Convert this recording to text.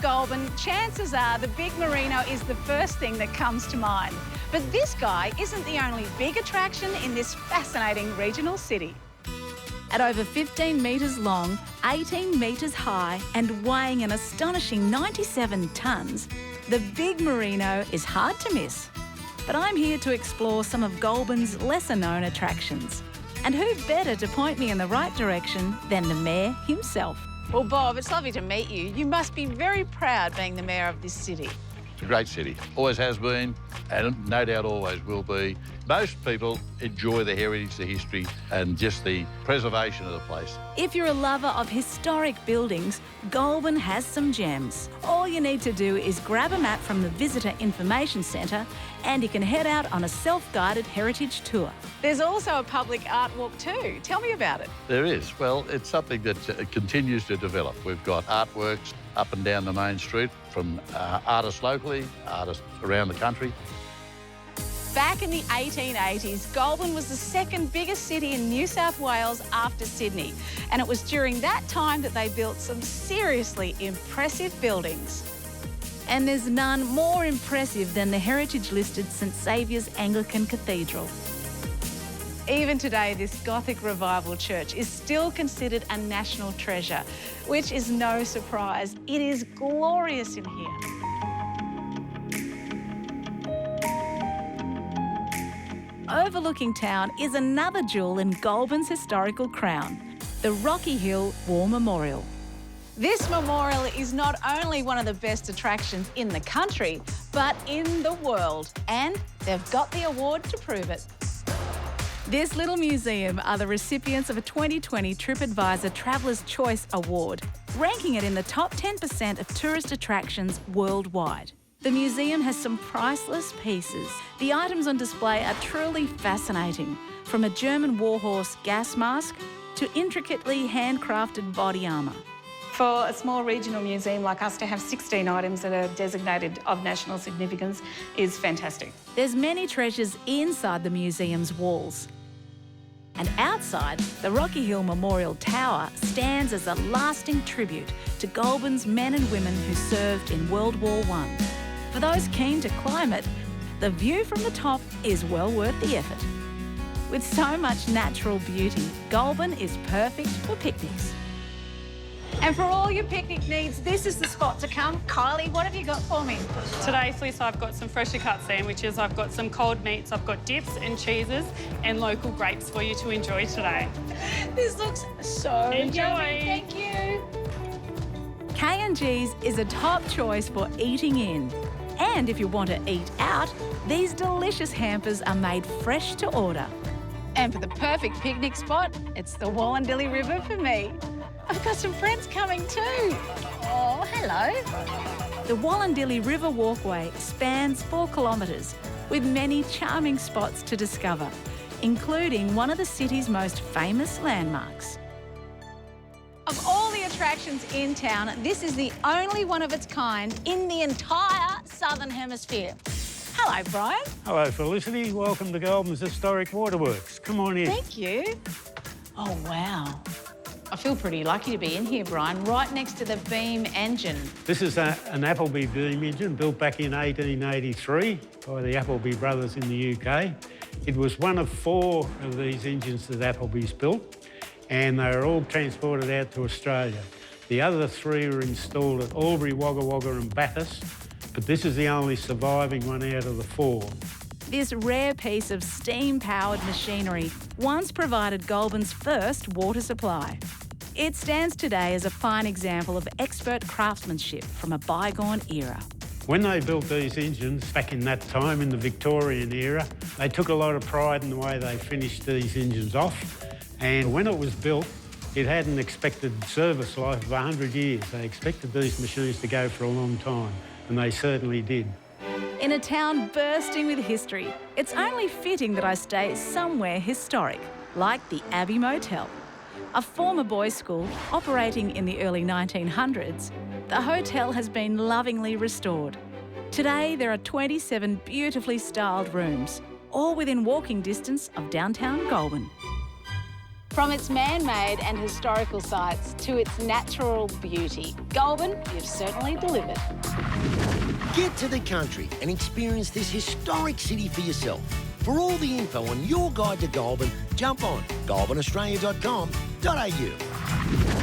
Goulburn, chances are the Big Merino is the first thing that comes to mind. But this guy isn't the only big attraction in this fascinating regional city. At over 15 metres long, 18 metres high and weighing an astonishing 97 tonnes, the Big Merino is hard to miss. But I'm here to explore some of Goulburn's lesser-known attractions. And who better to point me in the right direction than the Mayor himself? Well, Bob, it's lovely to meet you. You must be very proud being the Mayor of this city. It's a great city. Always has been, and no doubt always will be. Most people enjoy the heritage, the history, and just the preservation of the place. If you're a lover of historic buildings, Goulburn has some gems. All you need to do is grab a map from the Visitor Information Centre and you can head out on a self-guided heritage tour. There's also a public art walk too. Tell me about it. There is. Well, it's something that continues to develop. We've got artworks up and down the main street from artists locally, artists around the country. Back in the 1880s, Goulburn was the second biggest city in New South Wales after Sydney. And it was during that time that they built some seriously impressive buildings. And there's none more impressive than the heritage-listed St Saviour's Anglican Cathedral. Even today, this Gothic Revival church is still considered a national treasure, which is no surprise. It is glorious in here. Overlooking town is another jewel in Goulburn's historical crown, the Rocky Hill War Memorial. This memorial is not only one of the best attractions in the country, but in the world, and they've got the award to prove it. This little museum are the recipients of a 2020 TripAdvisor Traveller's Choice Award, ranking it in the top 10% of tourist attractions worldwide. The museum has some priceless pieces. The items on display are truly fascinating, from a German warhorse gas mask to intricately handcrafted body armour. For a small regional museum like us to have 16 items that are designated of national significance is fantastic. There's many treasures inside the museum's walls. And outside, the Rocky Hill Memorial Tower stands as a lasting tribute to Goulburn's men and women who served in World War I. For those keen to climb it, the view from the top is well worth the effort. With so much natural beauty, Goulburn is perfect for picnics. And for all your picnic needs, this is the spot to come. Kylie, what have you got for me? Today, Fliss, I've got some freshly cut sandwiches, I've got some cold meats, I've got dips and cheeses and local grapes for you to enjoy today. This looks so Enjoy. yummy. Thank you. K&G's is a top choice for eating in. And if you want to eat out, these delicious hampers are made fresh to order. And for the perfect picnic spot, it's the Wallandilly River for me. I've got some friends coming too. Oh, hello. The Wallandilly River Walkway spans 4 kilometres with many charming spots to discover, including one of the city's most famous landmarks. Of all the attractions in town, this is the only one of its kind in the entire Southern Hemisphere. Hello, Brian. Hello, Felicity. Welcome to Goulburn's historic Waterworks. Come on in. Thank you. Oh, wow. I feel pretty lucky to be in here, Brian, right next to the beam engine. This is an Appleby beam engine built back in 1883 by the Appleby brothers in the UK. It was one of 4 of these engines that Appleby's built, and they were all transported out to Australia. The other 3 were installed at Albury, Wagga Wagga and Bathurst, but this is the only surviving one out of the 4. This rare piece of steam-powered machinery once provided Goulburn's first water supply. It stands today as a fine example of expert craftsmanship from a bygone era. When they built these engines back in that time, in the Victorian era, they took a lot of pride in the way they finished these engines off. And when it was built, it had an expected service life of 100 years. They expected these machines to go for a long time, and they certainly did. In a town bursting with history, it's only fitting that I stay somewhere historic, like the Abbey Motel. A former boys' school operating in the early 1900s, the hotel has been lovingly restored. Today, there are 27 beautifully styled rooms, all within walking distance of downtown Goulburn. From its man-made and historical sites to its natural beauty, Goulburn, you've certainly delivered. Get to the country and experience this historic city for yourself. For all the info on your guide to Goulburn, jump on goulburnaustralia.com.au.